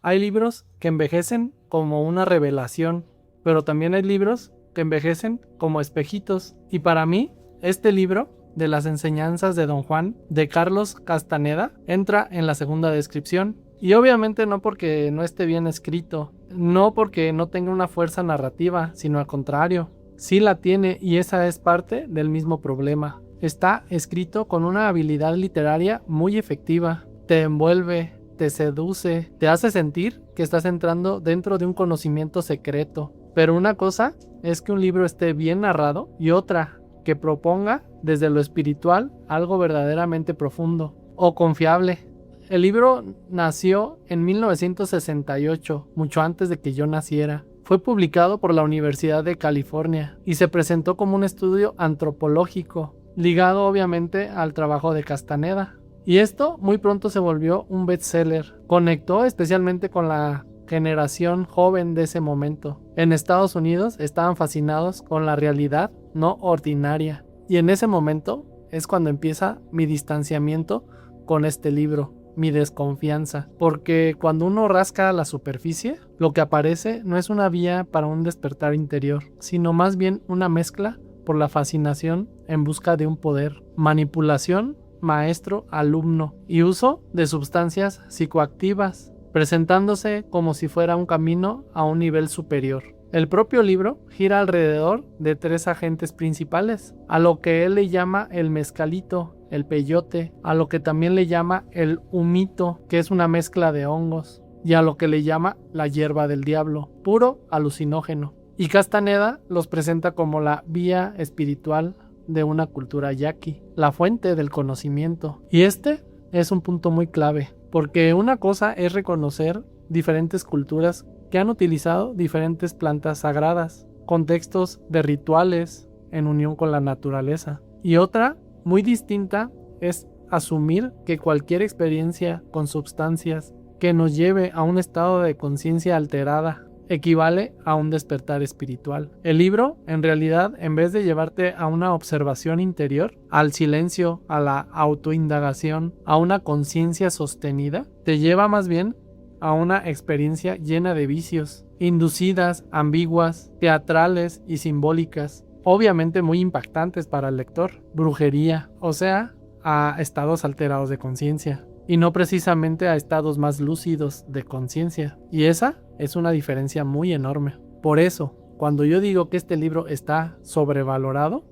Hay libros que envejecen como una revelación, pero también hay libros que envejecen como espejitos. Y para mí, este libro de las enseñanzas de Don Juan, de Carlos Castaneda, entra en la segunda descripción. Y obviamente no porque no esté bien escrito, no porque no tenga una fuerza narrativa, sino al contrario, sí la tiene, y esa es parte del mismo problema. Está escrito con una habilidad literaria muy efectiva, te envuelve, te seduce, te hace sentir que estás entrando dentro de un conocimiento secreto. Pero una cosa es que un libro esté bien narrado y otra que proponga desde lo espiritual algo verdaderamente profundo o confiable. El libro nació en 1968, mucho antes de que yo naciera. Fue publicado por la Universidad de California y se presentó como un estudio antropológico, ligado obviamente al trabajo de Castaneda. Y esto muy pronto se volvió un bestseller. Conectó especialmente con la generación joven de ese momento. En Estados Unidos estaban fascinados con la realidad no ordinaria. Y en ese momento es cuando empieza mi distanciamiento con este libro, mi desconfianza. Porque cuando uno rasca la superficie, lo que aparece no es una vía para un despertar interior, sino más bien una mezcla por la fascinación en busca de un poder, manipulación maestro-alumno y uso de sustancias psicoactivas, presentándose como si fuera un camino a un nivel superior. El propio libro gira alrededor de 3 agentes principales, a lo que él le llama el mezcalito, el peyote, a lo que también le llama el humito, que es una mezcla de hongos, y a lo que le llama la hierba del diablo, puro alucinógeno. Y Castaneda los presenta como la vía espiritual de una cultura yaqui, la fuente del conocimiento. Y este es un punto muy clave, porque una cosa es reconocer diferentes culturas que han utilizado diferentes plantas sagradas, contextos de rituales en unión con la naturaleza. Y otra, muy distinta, es asumir que cualquier experiencia con sustancias que nos lleve a un estado de conciencia alterada equivale a un despertar espiritual. El libro, en realidad, en vez de llevarte a una observación interior, al silencio, a la autoindagación, a una conciencia sostenida, te lleva más bien a una experiencia llena de vicios, inducidas, ambiguas, teatrales y simbólicas, obviamente muy impactantes para el lector. Brujería, o sea, a estados alterados de conciencia, y no precisamente a estados más lúcidos de conciencia. Y esa es una diferencia muy enorme. Por eso, cuando yo digo que este libro está sobrevalorado,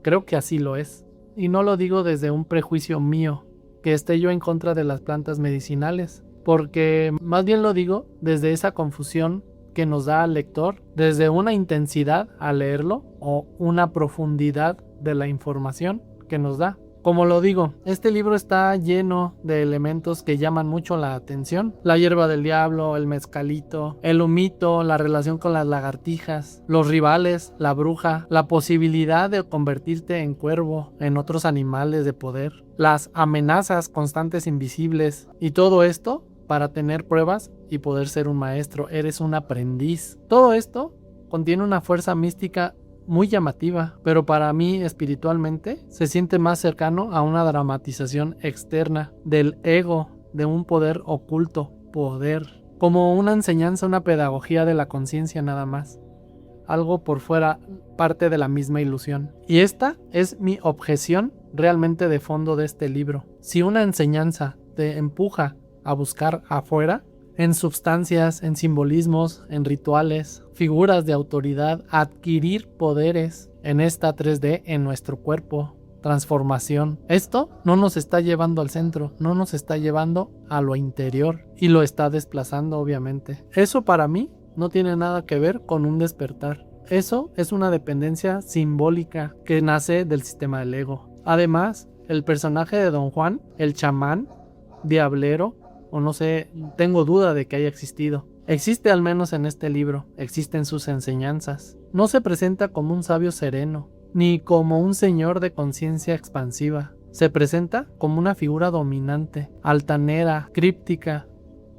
creo que así lo es. Y no lo digo desde un prejuicio mío, que esté yo en contra de las plantas medicinales, porque más bien lo digo desde esa confusión que nos da al lector, desde una intensidad al leerlo o una profundidad de la información que nos da. Como lo digo, este libro está lleno de elementos que llaman mucho la atención. La hierba del diablo, el mezcalito, el humito, la relación con las lagartijas, los rivales, la bruja, la posibilidad de convertirte en cuervo, en otros animales de poder, las amenazas constantes invisibles, y todo esto para tener pruebas y poder ser un maestro. Eres un aprendiz. Todo esto contiene una fuerza mística muy llamativa, pero para mí espiritualmente se siente más cercano a una dramatización externa del ego, de un poder oculto, poder, como una enseñanza, una pedagogía de la conciencia nada más, algo por fuera, parte de la misma ilusión. Y esta es mi objeción realmente de fondo de este libro. Si una enseñanza te empuja a buscar afuera, en sustancias, en simbolismos, en rituales, figuras de autoridad, adquirir poderes en esta 3D en nuestro cuerpo, transformación. Esto no nos está llevando al centro, no nos está llevando a lo interior y lo está desplazando obviamente. Eso para mí no tiene nada que ver con un despertar. Eso es una dependencia simbólica que nace del sistema del ego. Además, el personaje de Don Juan, el chamán, diablero, o no sé, tengo duda de que haya existido. Existe al menos en este libro, existen sus enseñanzas. No se presenta como un sabio sereno, ni como un señor de conciencia expansiva. Se presenta como una figura dominante, altanera, críptica,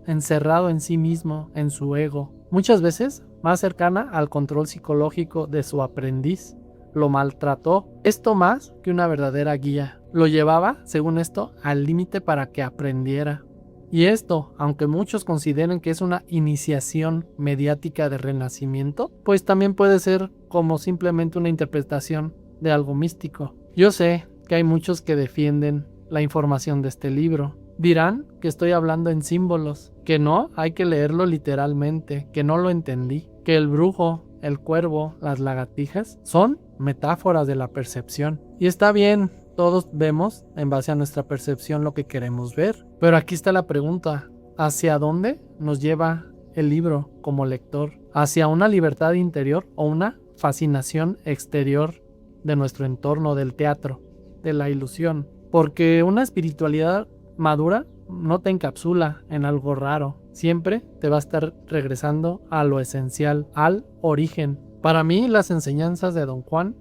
encerrado en sí mismo, en su ego. Muchas veces más cercana al control psicológico de su aprendiz. Lo maltrató, esto más que una verdadera guía. Lo llevaba, según esto, al límite para que aprendiera. Y esto, aunque muchos consideren que es una iniciación mediática de renacimiento, pues también puede ser como simplemente una interpretación de algo místico. Yo sé que hay muchos que defienden la información de este libro. Dirán que estoy hablando en símbolos, que no hay que leerlo literalmente, que no lo entendí, que el brujo, el cuervo, las lagartijas son metáforas de la percepción. Y está bien, todos vemos en base a nuestra percepción lo que queremos ver. Pero aquí está la pregunta, ¿hacia dónde nos lleva el libro como lector? ¿Hacia una libertad interior o una fascinación exterior de nuestro entorno, del teatro, de la ilusión? Porque una espiritualidad madura no te encapsula en algo raro. Siempre te va a estar regresando a lo esencial, al origen. Para mí, las enseñanzas de Don Juan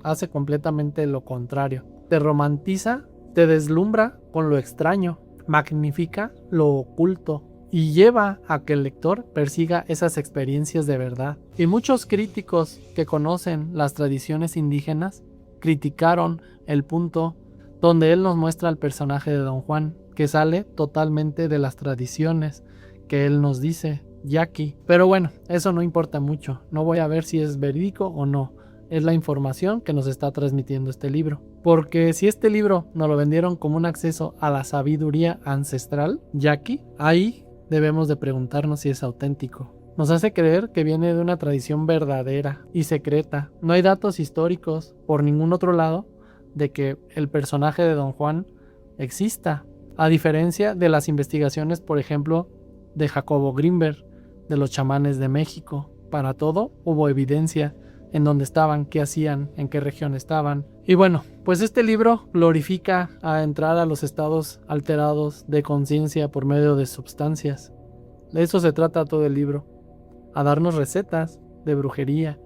hace completamente lo contrario. Te romantiza, te deslumbra con lo extraño, magnifica lo oculto y lleva a que el lector persiga esas experiencias de verdad. Y muchos críticos que conocen las tradiciones indígenas criticaron el punto donde él nos muestra al personaje de Don Juan, que sale totalmente de las tradiciones que él nos dice, yaqui. Pero bueno, eso no importa mucho, no voy a ver si es verídico o no, es la información que nos está transmitiendo este libro. Porque si este libro nos lo vendieron como un acceso a la sabiduría ancestral, yaqui, ahí debemos de preguntarnos si es auténtico. Nos hace creer que viene de una tradición verdadera y secreta. No hay datos históricos por ningún otro lado de que el personaje de Don Juan exista, a diferencia de las investigaciones, por ejemplo, de Jacobo Grinberg, de los chamanes de México. Para todo hubo evidencia en dónde estaban, qué hacían, en qué región estaban. Y bueno, pues este libro glorifica a entrar a los estados alterados de conciencia por medio de sustancias. De eso se trata todo el libro, a darnos recetas de brujería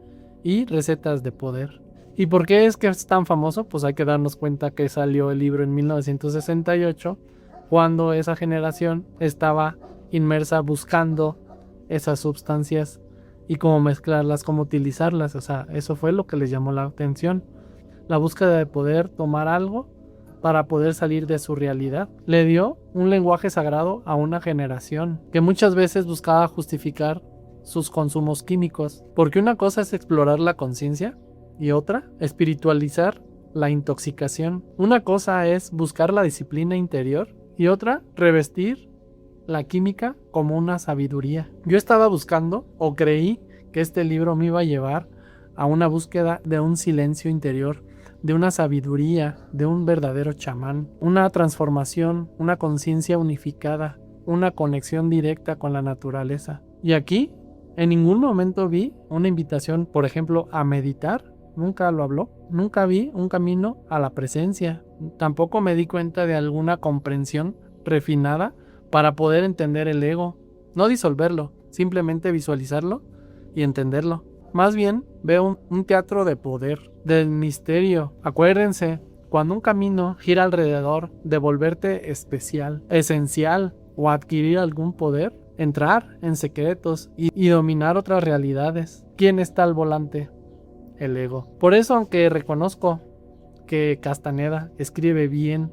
y recetas de poder. ¿Y por qué es que es tan famoso? Pues hay que darnos cuenta que salió el libro en 1968, cuando esa generación estaba inmersa buscando esas sustancias y cómo mezclarlas, cómo utilizarlas. O sea, eso fue lo que les llamó la atención. La búsqueda de poder tomar algo para poder salir de su realidad. Le dio un lenguaje sagrado a una generación que muchas veces buscaba justificar sus consumos químicos. Porque una cosa es explorar la conciencia y otra, espiritualizar la intoxicación. Una cosa es buscar la disciplina interior y otra, revestir la química como una sabiduría. Yo estaba buscando o creí que este libro me iba a llevar a una búsqueda de un silencio interior, de una sabiduría, de un verdadero chamán, una transformación, una conciencia unificada, una conexión directa con la naturaleza. Y aquí, en ningún momento vi una invitación, por ejemplo, a meditar. Nunca lo habló. Nunca vi un camino a la presencia. Tampoco me di cuenta de alguna comprensión refinada para poder entender el ego. No disolverlo, simplemente visualizarlo y entenderlo. Más bien veo un teatro de poder, del misterio. Acuérdense, cuando un camino gira alrededor de volverte especial, esencial o adquirir algún poder, entrar en secretos y dominar otras realidades. ¿Quién está al volante? El ego. Por eso, aunque reconozco que Castaneda escribe bien,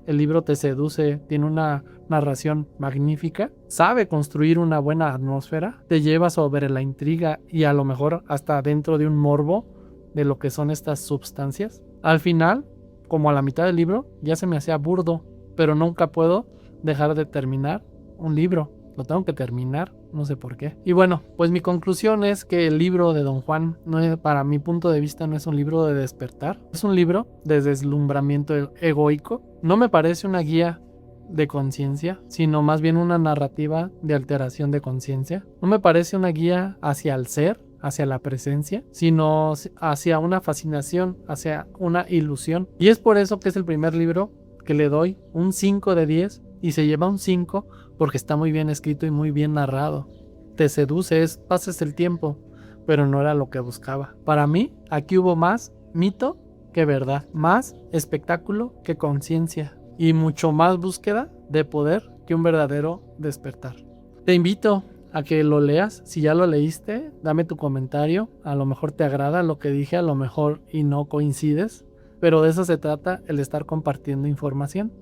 el libro te seduce, tiene una narración magnífica, sabe construir una buena atmósfera, te lleva sobre la intriga y a lo mejor hasta dentro de un morbo de lo que son estas sustancias. Al final, como a la mitad del libro, ya se me hacía burdo, pero nunca puedo dejar de terminar un libro. Lo tengo que terminar, no sé por qué. Y bueno, pues mi conclusión es que el libro de Don Juan, para mi punto de vista, no es un libro de despertar. Es un libro de deslumbramiento egoico. No me parece una guía de conciencia, sino más bien una narrativa de alteración de conciencia. No me parece una guía hacia el ser, hacia la presencia, sino hacia una fascinación, hacia una ilusión. Y es por eso que es el primer libro que le doy un 5 de 10 y se lleva un 5 porque está muy bien escrito y muy bien narrado. Te seduce, pasas el tiempo, pero no era lo que buscaba. Para mí, aquí hubo más mito que verdad, más espectáculo que conciencia y mucho más búsqueda de poder que un verdadero despertar. Te invito a que lo leas. Si ya lo leíste, dame tu comentario. A lo mejor te agrada lo que dije, a lo mejor y no coincides, pero de eso se trata, el estar compartiendo información.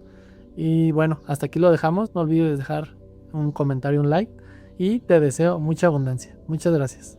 Y bueno, hasta aquí lo dejamos. No olvides dejar un comentario, un like, y te deseo mucha abundancia. Muchas gracias.